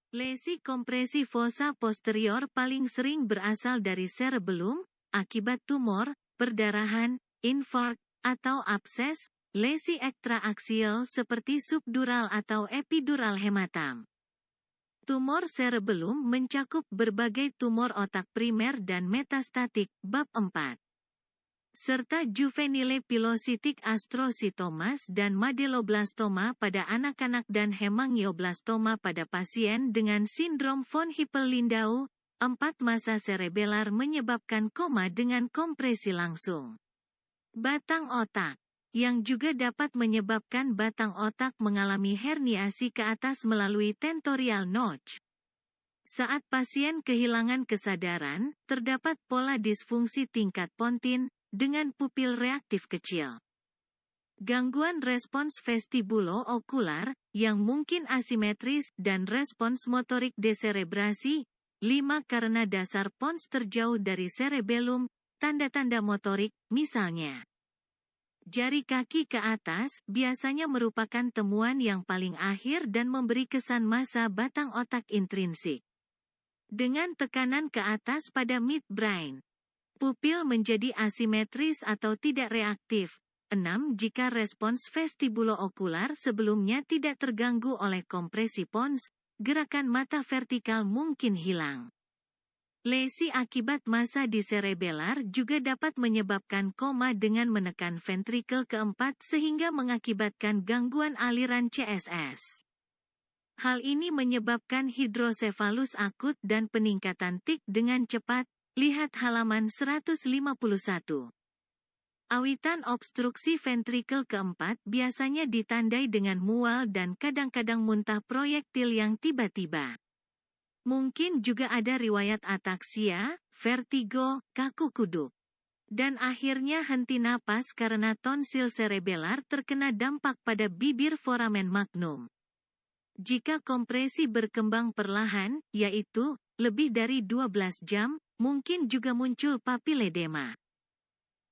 Lesi kompresi fossa posterior paling sering berasal dari cerebellum, akibat tumor, perdarahan, infark, atau abses, lesi ekstraaksial seperti subdural atau epidural hematam. Tumor cerebellum mencakup berbagai tumor otak primer dan metastatik, bab 4. Serta juvenile pilositik astrositomas dan medulloblastoma pada anak-anak dan hemangioblastoma pada pasien dengan sindrom von Hippel-Lindau. 4 massa cerebellar menyebabkan koma dengan kompresi langsung. Batang otak, yang juga dapat menyebabkan batang otak mengalami herniasi ke atas melalui tentorial notch. Saat pasien kehilangan kesadaran, terdapat pola disfungsi tingkat pontin, dengan pupil reaktif kecil. Gangguan respons vestibulo-okular, yang mungkin asimetris, dan respons motorik deserebrasi. 5 Karena dasar pons terjauh dari cerebellum, tanda-tanda motorik, misalnya jari kaki ke atas, biasanya merupakan temuan yang paling akhir dan memberi kesan massa batang otak intrinsik. Dengan tekanan ke atas pada midbrain, pupil menjadi asimetris atau tidak reaktif. 6 Jika respons vestibulo-okular sebelumnya tidak terganggu oleh kompresi pons, gerakan mata vertikal mungkin hilang. Lesi akibat massa di cerebellar juga dapat menyebabkan koma dengan menekan ventrikel keempat sehingga mengakibatkan gangguan aliran CSS. Hal ini menyebabkan hidrosefalus akut dan peningkatan tik dengan cepat. Lihat halaman 151. Awitan obstruksi ventrikel keempat biasanya ditandai dengan mual dan kadang-kadang muntah proyektil yang tiba-tiba. Mungkin juga ada riwayat ataksia, vertigo, kaku kuduk. Dan akhirnya henti napas karena tonsil cerebellar terkena dampak pada bibir foramen magnum. Jika kompresi berkembang perlahan, yaitu lebih dari 12 jam, mungkin juga muncul papiledema.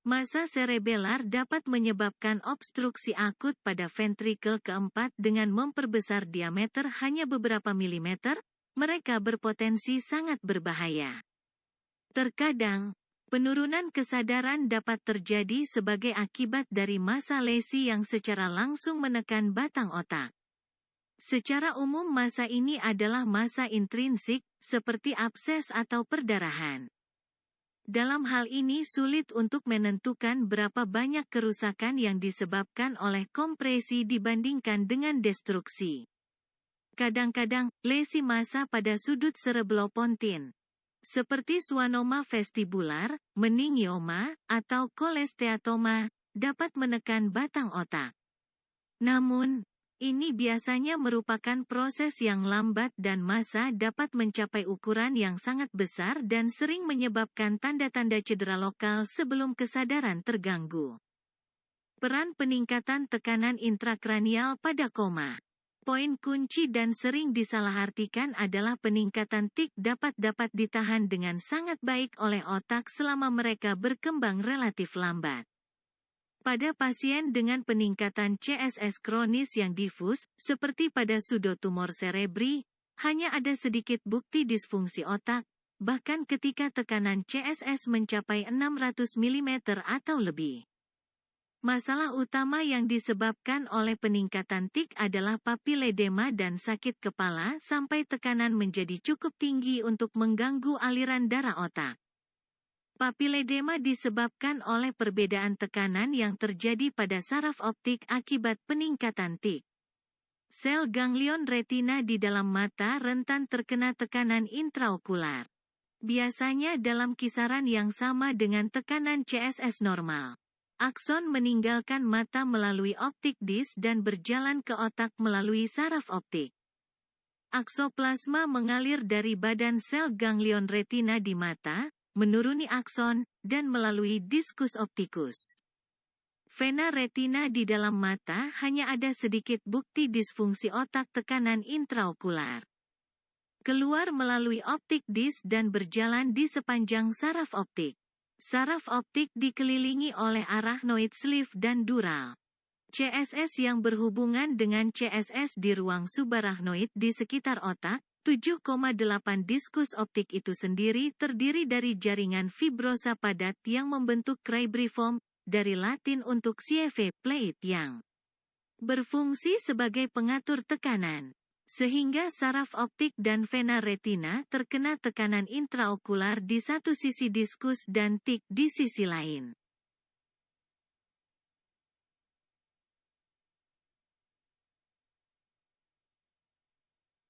Massa cerebellar dapat menyebabkan obstruksi akut pada ventrikel keempat dengan memperbesar diameter hanya beberapa milimeter. Mereka berpotensi sangat berbahaya. Terkadang, penurunan kesadaran dapat terjadi sebagai akibat dari massa lesi yang secara langsung menekan batang otak. Secara umum massa ini adalah massa intrinsik, seperti abses atau perdarahan. Dalam hal ini sulit untuk menentukan berapa banyak kerusakan yang disebabkan oleh kompresi dibandingkan dengan destruksi. Kadang-kadang, lesi massa pada sudut cerebellopontin, seperti schwannoma vestibular, meningioma, atau cholesteatoma, dapat menekan batang otak. Namun, ini biasanya merupakan proses yang lambat dan massa dapat mencapai ukuran yang sangat besar dan sering menyebabkan tanda-tanda cedera lokal sebelum kesadaran terganggu. Peran peningkatan tekanan intrakranial pada koma. Poin kunci dan sering disalahartikan adalah peningkatan tik dapat ditahan dengan sangat baik oleh otak selama mereka berkembang relatif lambat. Pada pasien dengan peningkatan CSS kronis yang difus, seperti pada pseudotumor cerebri, hanya ada sedikit bukti disfungsi otak, bahkan ketika tekanan CSS mencapai 600 mm atau lebih. Masalah utama yang disebabkan oleh peningkatan tik adalah papiledema dan sakit kepala sampai tekanan menjadi cukup tinggi untuk mengganggu aliran darah otak. Papiledema disebabkan oleh perbedaan tekanan yang terjadi pada saraf optik akibat peningkatan tik. Sel ganglion retina di dalam mata rentan terkena tekanan intraokular. Biasanya dalam kisaran yang sama dengan tekanan CSS normal. Akson meninggalkan mata melalui optik disk dan berjalan ke otak melalui saraf optik. Aksoplasma mengalir dari badan sel ganglion retina di mata, menuruni akson, dan melalui diskus optikus. Vena retina di dalam mata hanya ada sedikit bukti disfungsi otak tekanan intraokular. Keluar melalui optik disk dan berjalan di sepanjang saraf optik. Saraf optik dikelilingi oleh arachnoid sleeve dan dural. CSS yang berhubungan dengan CSS di ruang subarachnoid di sekitar otak, 7,8 diskus optik itu sendiri terdiri dari jaringan fibrosa padat yang membentuk cribriform, dari Latin untuk sieve plate yang berfungsi sebagai pengatur tekanan. Sehingga saraf optik dan vena retina terkena tekanan intraokular di satu sisi diskus dan tik di sisi lain.